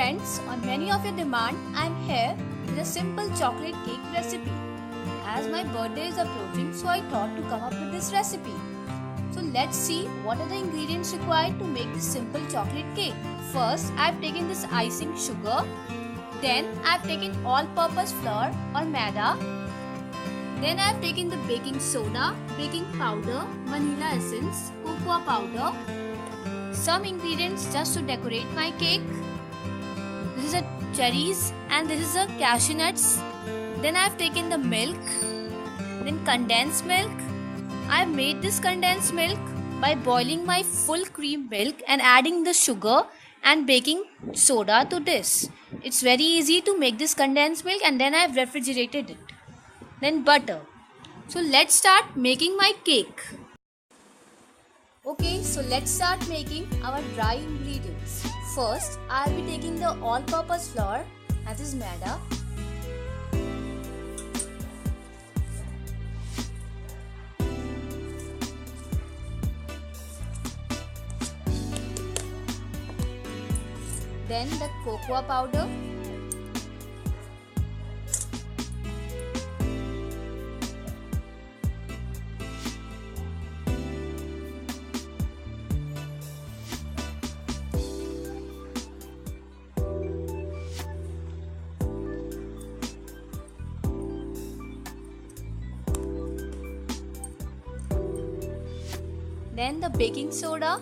friends, on many of your demand, I am here with a simple chocolate cake recipe. As my birthday is approaching, so I thought to come up with this recipe. So let's see what are the ingredients required to make this simple chocolate cake. First, I have taken this icing sugar. Then I have taken all-purpose flour or maida. Then I have taken the baking soda, baking powder, vanilla essence, cocoa powder, some ingredients just to decorate my cake. This is a cherries and this is a cashew nuts. Then I have taken the milk, then condensed milk. I have made this condensed milk by boiling my full cream milk and adding the sugar and baking soda to this. It's very easy to make this condensed milk, and then I have refrigerated it. Then butter. So let's start making my cake. Okay, so let's start making our dry ingredients. First, I'll be taking the all-purpose flour, that is maida. Then the cocoa powder. Then the baking soda.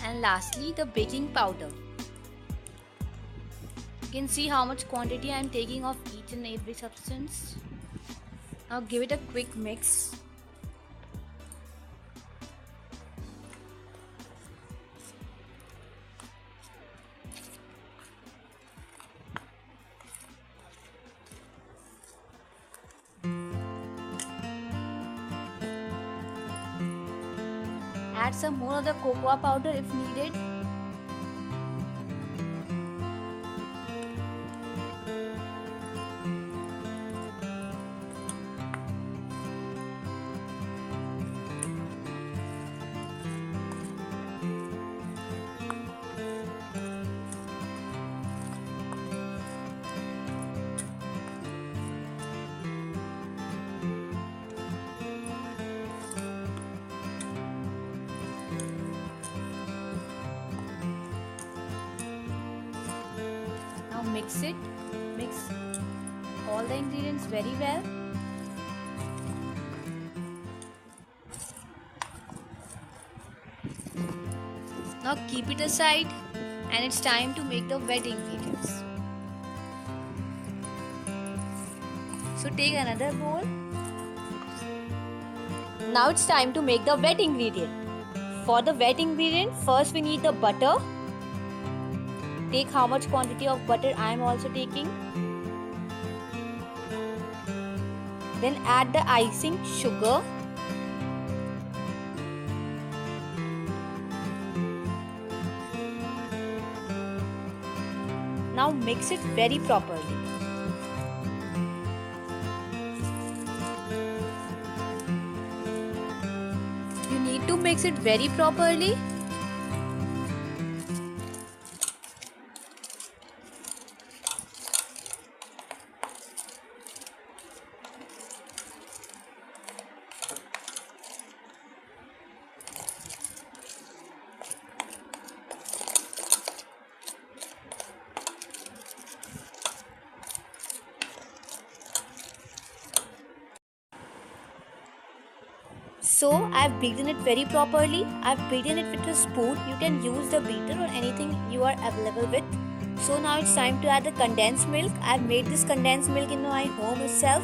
And lastly, the baking powder. You can see how much quantity I am taking of each and every substance. Now give it a quick mix. Add some more of the cocoa powder if needed. Mix all the ingredients very well. Now keep it aside, and it's time to make the wet ingredients. So take another bowl. Now it's time to make the wet ingredient. For the wet ingredient, first we need the butter. Take how much quantity of butter I am also taking. Then add the icing sugar. Now mix it very properly. You need to mix it very properly. So I have beaten it very properly. I have beaten it with a spoon. You can use the beater or anything you are available with. So now it's time to add the condensed milk. I have made this condensed milk in my home itself.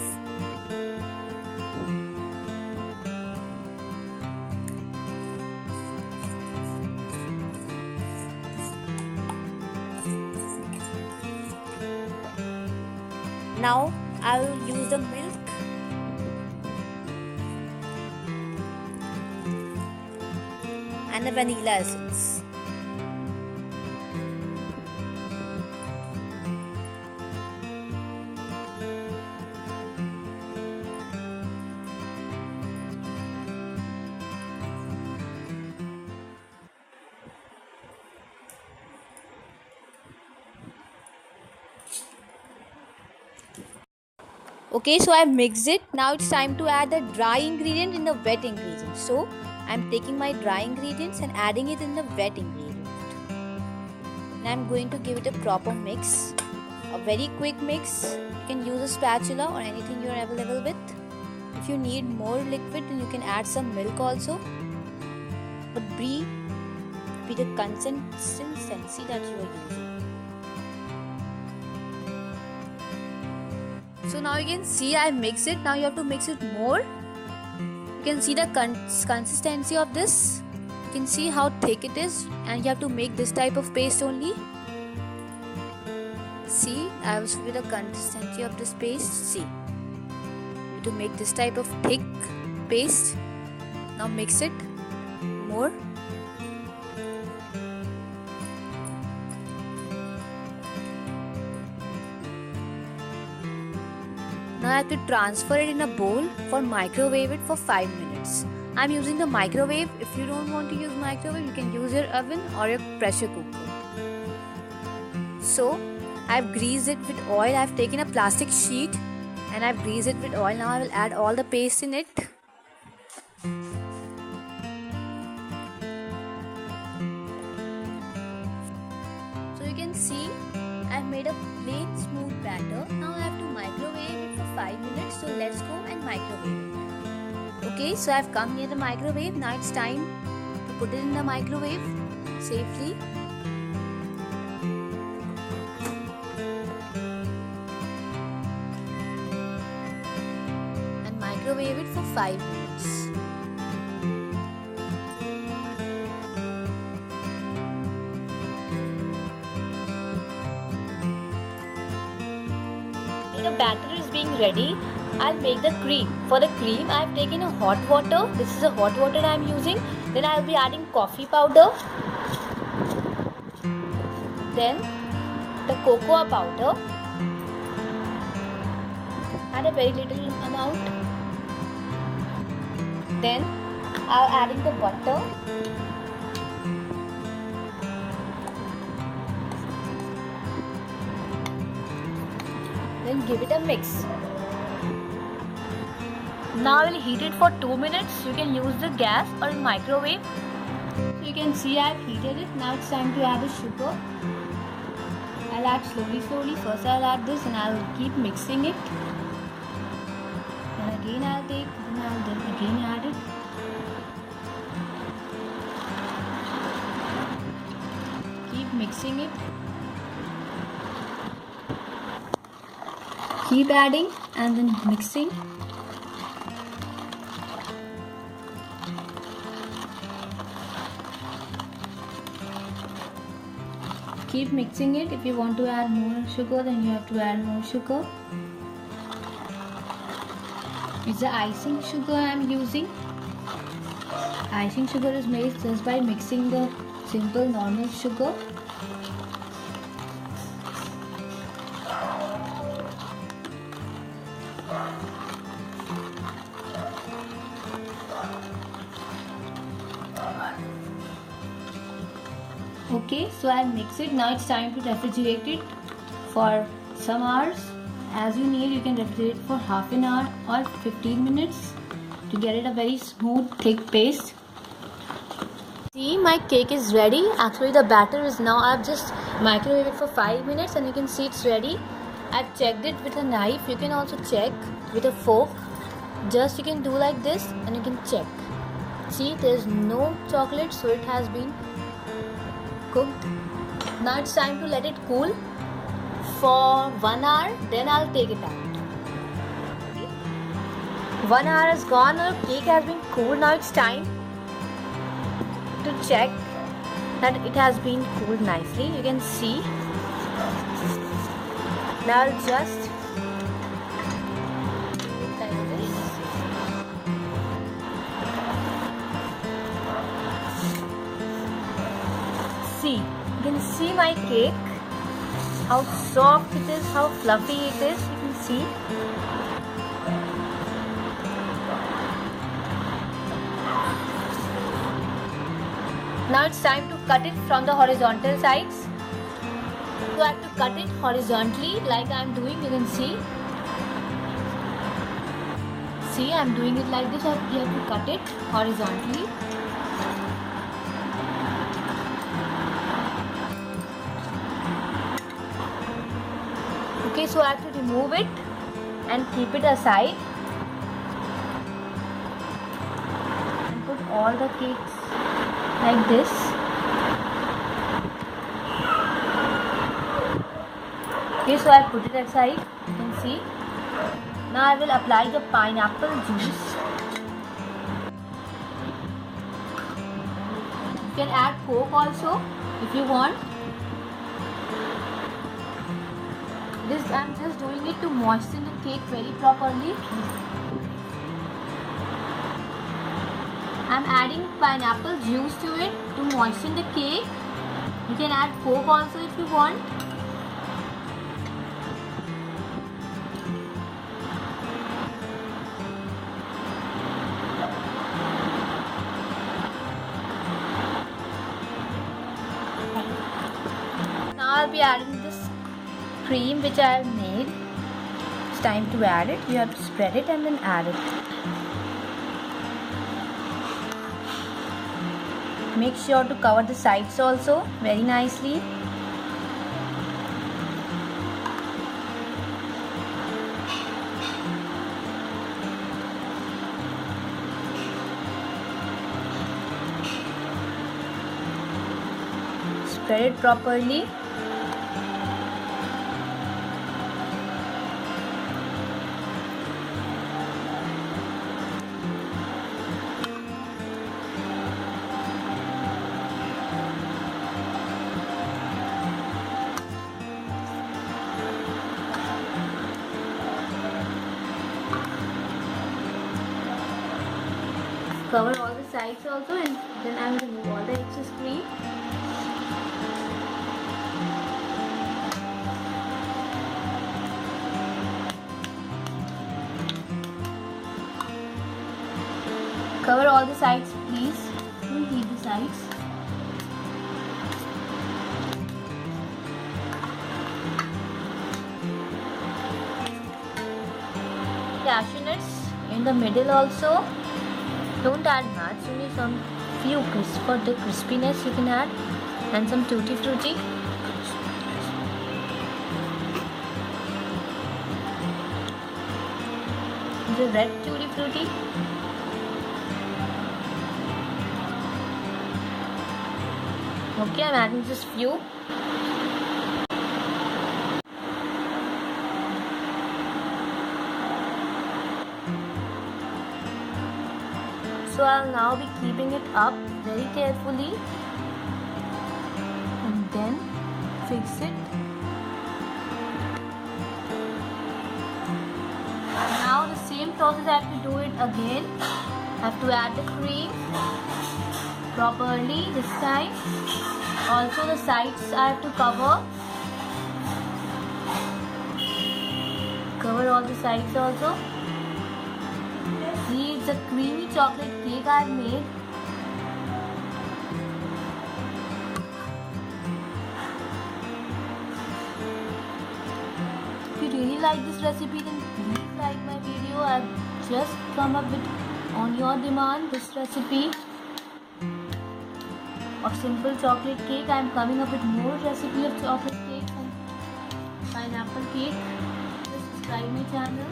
Now I will use the milk. and the vanilla essence. Okay, so I've mixed it. Now it's time to add the dry ingredient in the wet ingredient. So I'm taking my dry ingredients and adding it in the wet ingredient. And I'm going to give it a proper mix. A very quick mix. You can use a spatula or anything you're available with. If you need more liquid, then you can add some milk also. But be the consistency that you are using. So now you can see I mix it. Now you have to mix it more. You can see the consistency of this. You can see how thick it is, and you have to make this type of paste only. See, I will show you the consistency of this paste. See, to make this type of thick paste. Now mix it more. Now I have to transfer it in a bowl for microwave it for 5 minutes. I'm using the microwave. If you don't want to use microwave, you can use your oven or your pressure cooker. So I've greased it with oil. I've taken a plastic sheet and I've greased it with oil. Now I will add all the paste in it. So you can see I've made a plain smooth batter. Now I have to microwave it for 5 minutes. So let's go and microwave it. Okay, so I've come near the microwave. Now it's time to put it in the microwave safely. And microwave it for 5 minutes. The batter is being ready. I'll make the cream. For the cream, I've taken a hot water. This is a hot water I'm using. Then I'll be adding coffee powder. Then the cocoa powder. Add a very little amount. Then I'll adding the butter. Then give it a mix. Now I will heat it for 2 minutes. You can use the gas or microwave. So you can see I have heated it. Now it's time to add the sugar. I'll add slowly. First I'll add this and I'll keep mixing it. Then again I'll take, then again add it. Keep mixing it. Keep adding and then mixing. Keep mixing it. If you want to add more sugar, then you have to add more sugar. It's the icing sugar I'm using. Icing sugar is made just by mixing the simple normal sugar. Okay, so I mix it. Now it's time to refrigerate it for some hours. As you need, you can refrigerate for half an hour or 15 minutes to get it a very smooth, thick paste. See, my cake is ready. Actually, the batter is now, I've just microwaved it for 5 minutes and you can see it's ready. I've checked it with a knife. You can also check with a fork. Just you can do like this and you can check. See, there's no chocolate, so it has been cooked. Now it's time to let it cool for 1 hour, then I'll take it out. 1 hour has gone, our cake has been cooled. Now it's time to check that it has been cooled nicely. You can see. Now I'll just do it like this. my cake. How soft it is, how fluffy it is, you can see. Now it's time to cut it from the horizontal sides. So I have to cut it horizontally like I am doing, you can see. See, I am doing it like this, you have to cut it horizontally. Okay, so I have to remove it and keep it aside. And put all the cakes like this. Okay, so I put it aside, you can see. Now I will apply the pineapple juice. You can add Coke also if you want. This I am just doing it to moisten the cake very properly. I am adding pineapple juice to it to moisten the cake. You can add Coke also if you want. Now I'll be adding this cream which I have made. It's time to add it. You have to spread it and then add it. Make sure to cover the sides also very nicely. Spread it properly. Cover all the sides also, and then I will remove all the excess cream. Cover all the sides, please. Don't leave the sides. Cashew nuts in the middle also. Don't add much, only some few for the crispiness you can add, and some tutti frutti. The red tutti frutti. Okay, I'm adding just few. So I'll now be keeping it up very carefully and then fix it. Now the same process I have to do it again. I have to add the cream properly this time. Also the sides I have to cover. Cover all the sides also. See, it's a creamy chocolate cake I have made. If you really like this recipe, then please like my video. I've just come up with, on your demand, this recipe of simple chocolate cake. I am coming up with more recipe of chocolate cake and pineapple cake. Just subscribe my channel.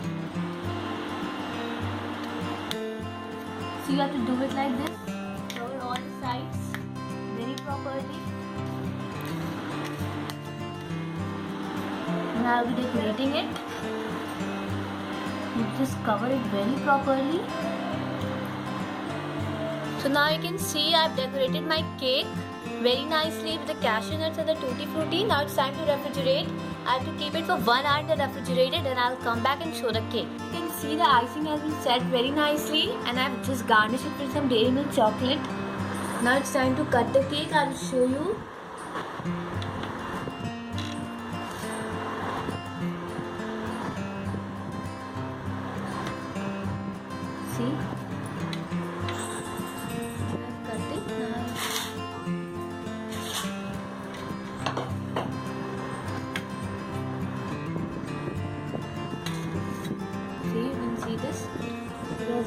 So you have to do it like this. Cover all the sides very properly. And I will be decorating it. You just cover it very properly. So now you can see I've decorated my cake very nicely with the cashew nuts and the tutti frutti. Now it's time to refrigerate. I have to keep it for 1 hour in the refrigerator, then I'll come back and show the cake. You can see the icing has been set very nicely, and I've just garnished it with some dairy milk chocolate. Now it's time to cut the cake. I'll show you.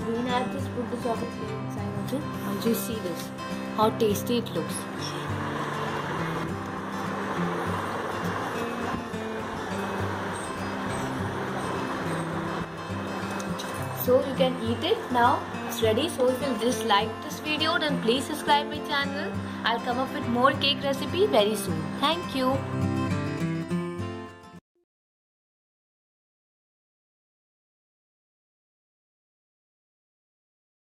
green. I have just put the chocolate cake inside also. And just see this, how tasty it looks. So you can eat it now. It's ready. So if you just like this video, then please subscribe my channel. I'll come up with more cake recipe very soon. Thank you.